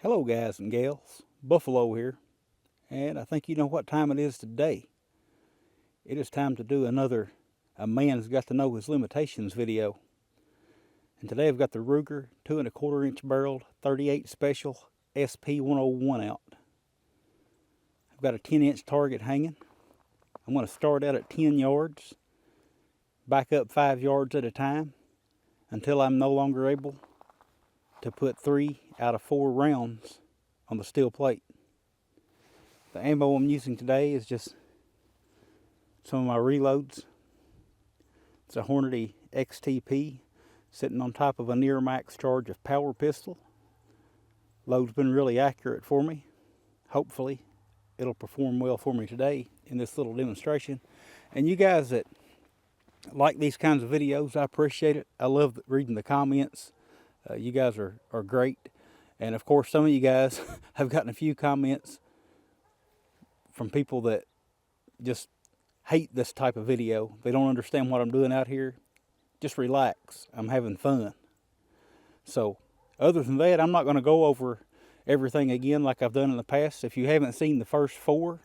Hello guys and gals, Buffalo here, and I think you know what time it is today. It is time to do another A Man's Got to Know His Limitations video. And today I've got the Ruger 2 1/4 inch barreled 38 special SP101 out. I've got a 10-inch target hanging. I'm going to start out at 10 yards, back up 5 yards at a time until I'm no longer able to put 3 out of 4 rounds on the steel plate. The ammo I'm using today is just some of my reloads. It's a Hornady XTP sitting on top of a near max charge of power pistol. Load's been really accurate for me. Hopefully it'll perform well for me today in this little demonstration. And you guys that like these kinds of videos, I appreciate it. I love reading the comments. You guys are great. And of course, some of you guys have gotten a few comments from people that just hate this type of video. They don't understand what I'm doing out here. Just relax. I'm having fun. So, other than that, I'm not going to go over everything again like I've done in the past. If you haven't seen the first 4,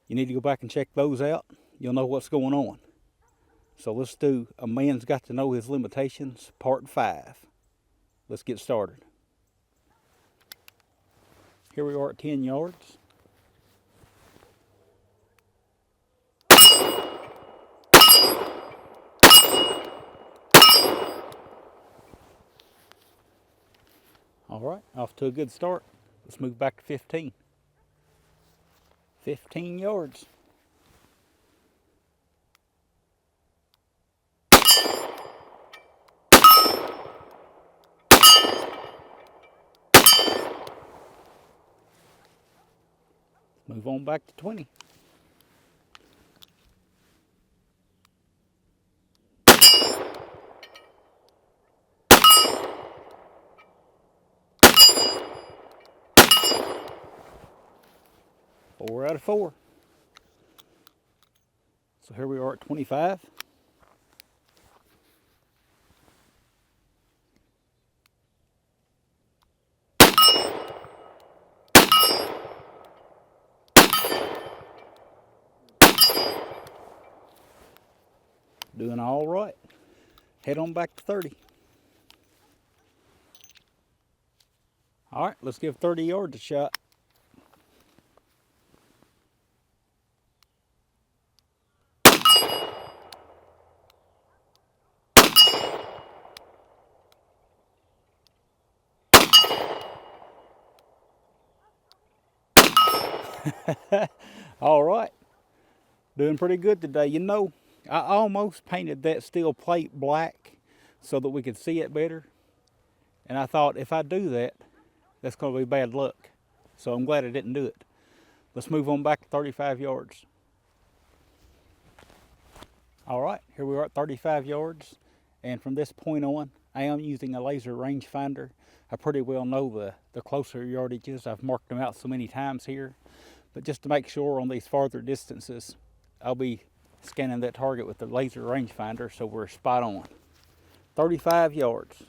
you need to go back and check those out. You'll know what's going on. So let's do A Man's Got to Know His Limitations, Part 5. Let's get started. Here we are at 10 yards. All right, off to a good start. Let's move back to 15. 15 yards. Move on back to 20. Four out of 4. So here we are at 25. Doing all right. Head on back to 30. All right, let's give 30 yards a shot. All right, doing pretty good today. You know, I almost painted that steel plate black so that we could see it better. And I thought if I do that, that's going to be bad luck. So I'm glad I didn't do it. Let's move on back to 35 yards. All right, here we are at 35 yards. And from this point on, I am using a laser rangefinder. I pretty well know the closer yardages. I've marked them out so many times here. But just to make sure on these farther distances, I'll be scanning that target with the laser rangefinder so we're spot on. 35 yards.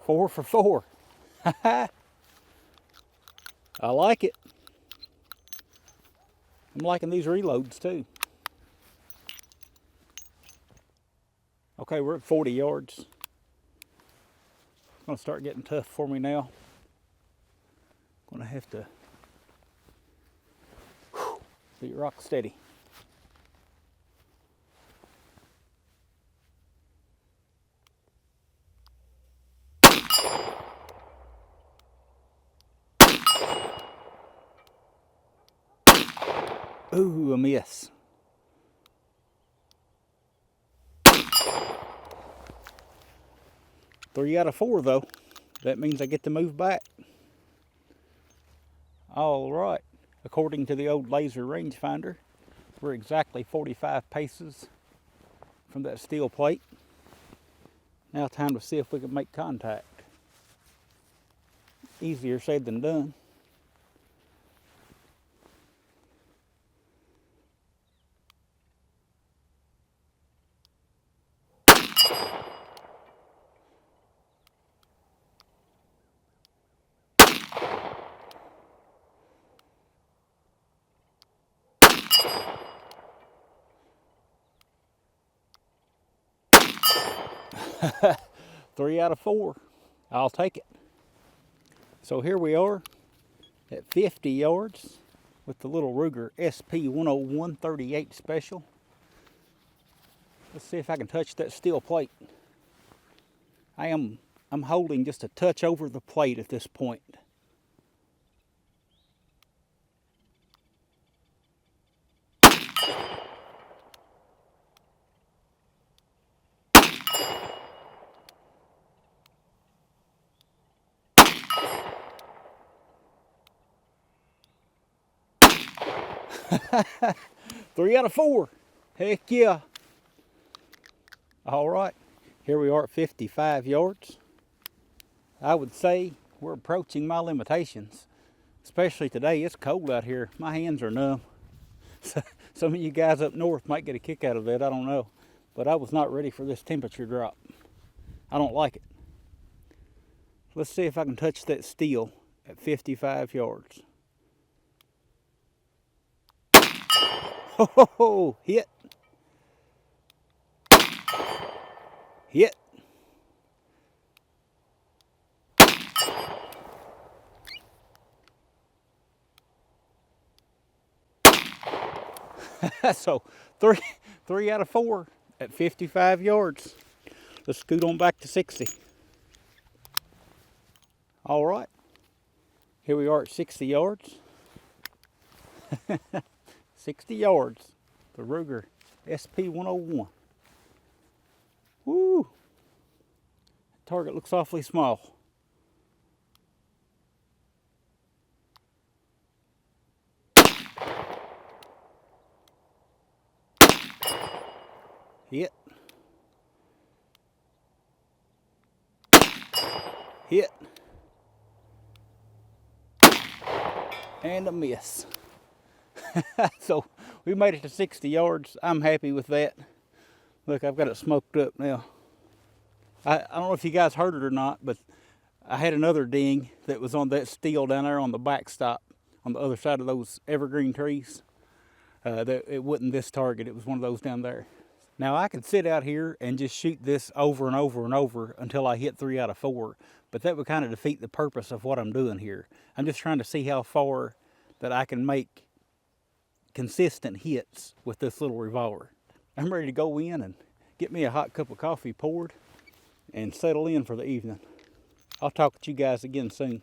Four for 4. I like it. I'm liking these reloads too. Okay, we're at 40 yards. It's gonna start getting tough for me now. Gonna have to be rock steady. Ooh, a miss. Three out of 4 though. That means I get to move back. All right, according to the old laser rangefinder, we're exactly 45 paces from that steel plate. Now time to see if we can make contact. Easier said than done. Three out of four. I'll take it. So here we are at 50 yards with the little Ruger SP101 38 special. Let's see if I can touch that steel plate. I'm holding just a touch over the plate at this point. Three out of four. Heck yeah. All right, here we are at 55 yards. I would say we're approaching my limitations, especially today. It's cold out here. My hands are numb. Some of you guys up north might get a kick out of that, I don't know. But I was not ready for this temperature drop. I don't like it. Let's see if I can touch that steel at 55 yards. Ho ho ho, hit. Hit. So three out of four at 55 yards. Let's scoot on back to 60. All right, here we are at 60 yards. 60 yards, the Ruger SP101. Woo! Target looks awfully small. Hit. Hit. And a miss. So we made it to 60 yards. I'm happy with that. Look, I've got it smoked up now. I don't know if you guys heard it or not, but I had another ding that was on that steel down there on the backstop on the other side of those evergreen trees. It wasn't this target, it was one of those down there. Now I could sit out here and just shoot this over and over and over until I hit 3 out of 4, but that would kind of defeat the purpose of what I'm doing here. I'm just trying to see how far that I can make consistent hits with this little revolver. I'm ready to go in and get me a hot cup of coffee poured and settle in for the evening. I'll talk to you guys again soon.